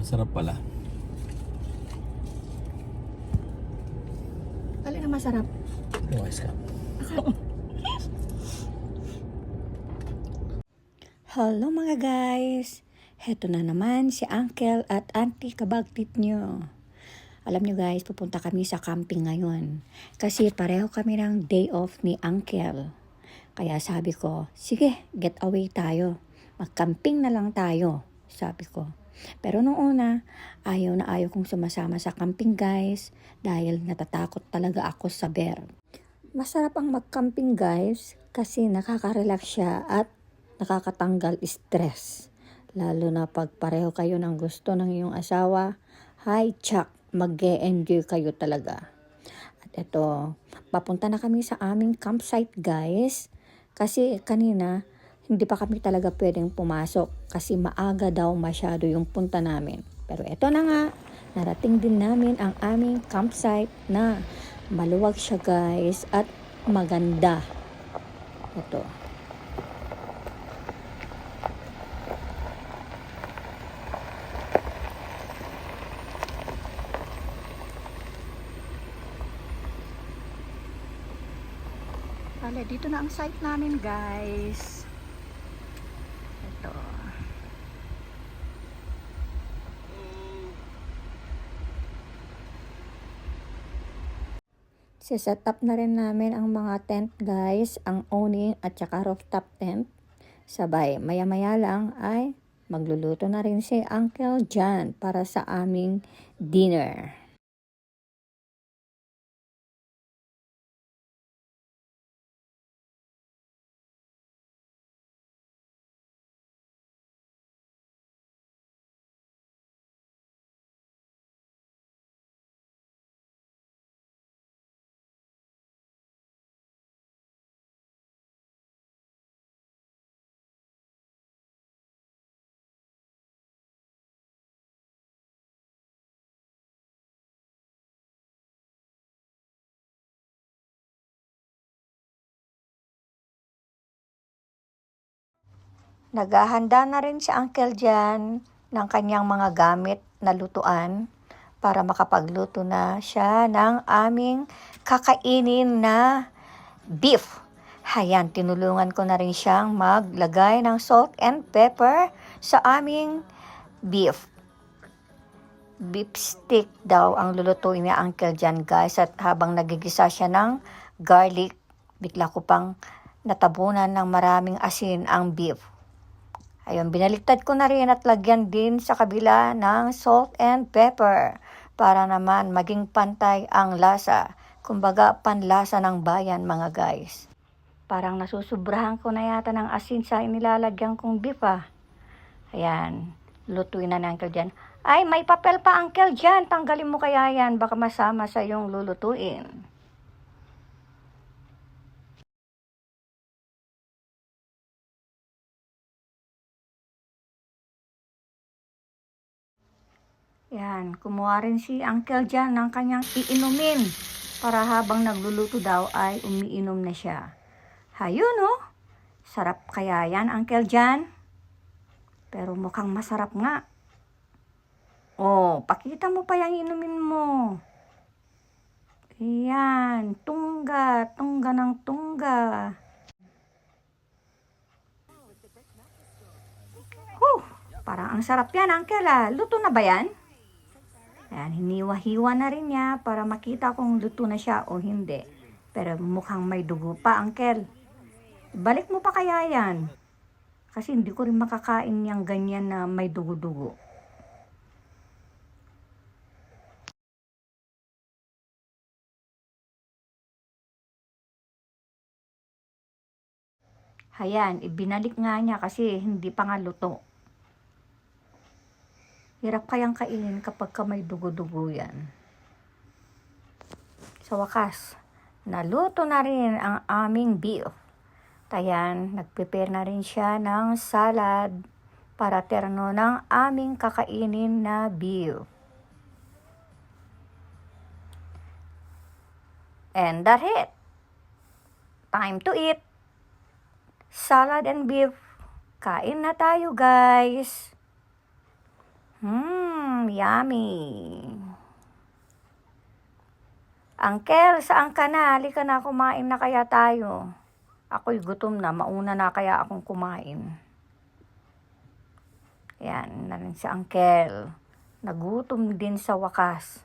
Masarap pala. Alin ang masarap? Lumayas ka. Hello mga guys! Heto na naman si Uncle at Auntie kabagtit nyo. Alam nyo guys, pupunta kami sa camping ngayon. Kasi pareho kami ng day off ni Uncle. Kaya sabi ko, sige, get away tayo. Mag-camping na lang tayo, sabi ko. Pero nung una, ayaw na ayaw kong sumasama sa camping guys dahil natatakot talaga ako sa bear. Masarap ang mag-camping guys kasi nakaka-relax siya at nakakatanggal stress. Lalo na pag pareho kayo ng gusto ng iyong asawa, hi Chuck, mag-e-enjoy kayo talaga. At ito, papunta na kami sa aming campsite guys kasi kanina hindi pa kami talaga pwedeng pumasok kasi maaga daw masyado yung punta namin. Pero eto na nga, narating din namin ang aming campsite na maluwag siya guys at maganda. Ito. Bale, dito na ang site namin guys. Ito. Set up na rin namin ang mga tent guys, ang awning at saka rooftop tent. Sabay, maya-maya lang ay magluluto na rin si Uncle John para sa aming dinner. Naghahanda na rin si Uncle Jan ng kanyang mga gamit na lutuan para makapagluto na siya ng aming kakainin na beef. Hayan, tinulungan ko na rin siyang maglagay ng salt and pepper sa aming beef. Beef stick daw ang lulutuin ni Uncle Jan guys at habang nagigisa siya ng garlic, bigla ko pang natabunan ng maraming asin ang beef. Ayun, binaliktad ko na rin at lagyan din sa kabila ng salt and pepper para naman maging pantay ang lasa. Kumbaga, panlasa ng bayan mga guys. Parang nasusubrahan ko na yata ng asin sa inilalagyan kong beef ah. Ayan, lutuin na ng Uncle Jan. Ay, may papel pa Uncle Jan, tanggalin mo kaya yan, baka masama sa yung lulutuin. Yan, kumuha rin si Uncle Jan ng kanyang iinumin para habang nagluluto daw ay umiinom na siya. Hayun oh, sarap kaya yan Uncle Jan? Pero mukhang masarap nga. Oh, pakita mo pa yung inumin mo. Yan, tungga, tungga ng tungga. Parang ang sarap yan Uncle ah. Luto na ba yan? Ayan, hiniwa-hiwa na rin niya para makita kung luto na siya o hindi. Pero mukhang may dugo pa, Uncle. Balik mo pa kaya yan? Kasi hindi ko rin makakain niyang ganyan na may dugo-dugo. Ayan, ibinalik nga niya kasi hindi pa nga luto. Hirap kayang kainin kapag ka may dugo-dugo yan. Sa wakas, naluto na rin ang aming beef. Ayan, nagprepare na rin siya ng salad para terno ng aming kakainin na beef. And that's it. Time to eat. Salad and beef. Kain na tayo guys. Yummy. Uncle, saan ka na? Halika na, kumain na kaya tayo. Ako'y gutom na, mauna na kaya akong kumain. Yan, na rin si Uncle. Nagutom din sa wakas.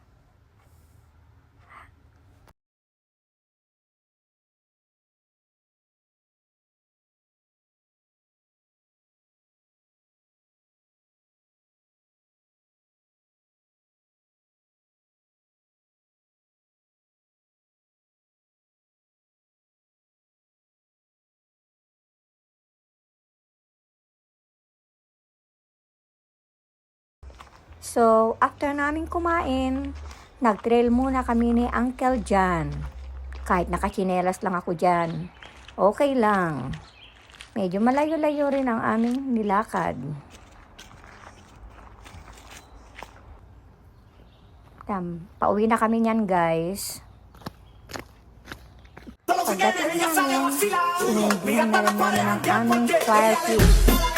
So, after namin kumain, nag-trail muna kami ni Uncle John. Kahit nakachinelas lang ako dyan, okay lang. Medyo malayo-layo rin ang aming nilakad. Pauwi na kami niyan, guys. Pagdating namin, inindihan na rin namin ang aming fire pit.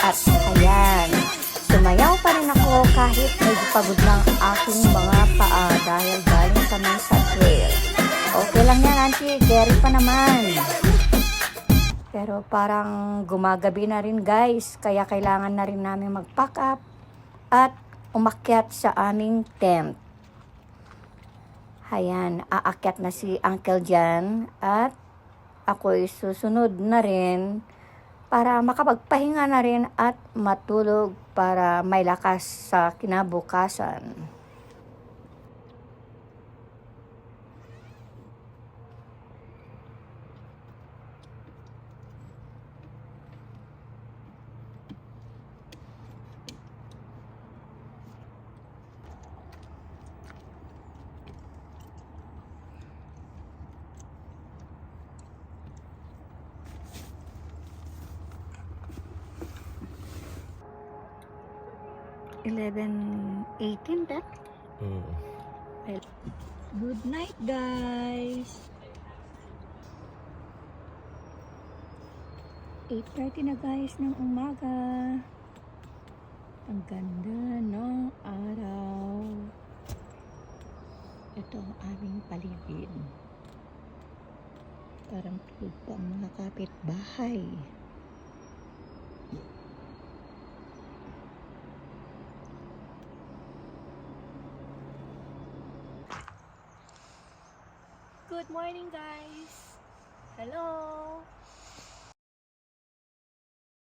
At ayan, sumayaw pa rin ako kahit medyo pagod ng aking mga paa dahil galing kami sa trail. Okay lang yan, auntie. Carry pa naman. Pero parang gumagabi na rin, guys. Kaya kailangan na rin namin mag-pack up at umakyat sa aming tent. Ayan, aakyat na si Uncle John at ako'y susunod na rin para makapagpahinga na rin at matulog para may lakas sa kinabukasan. $11:18 that? Good night, guys. 8:30 na, guys, ng umaga. Ang ganda ng araw. Ito ang aming paligid. Parang tulog pa ang mga kapitbahay. Good morning, guys. Hello.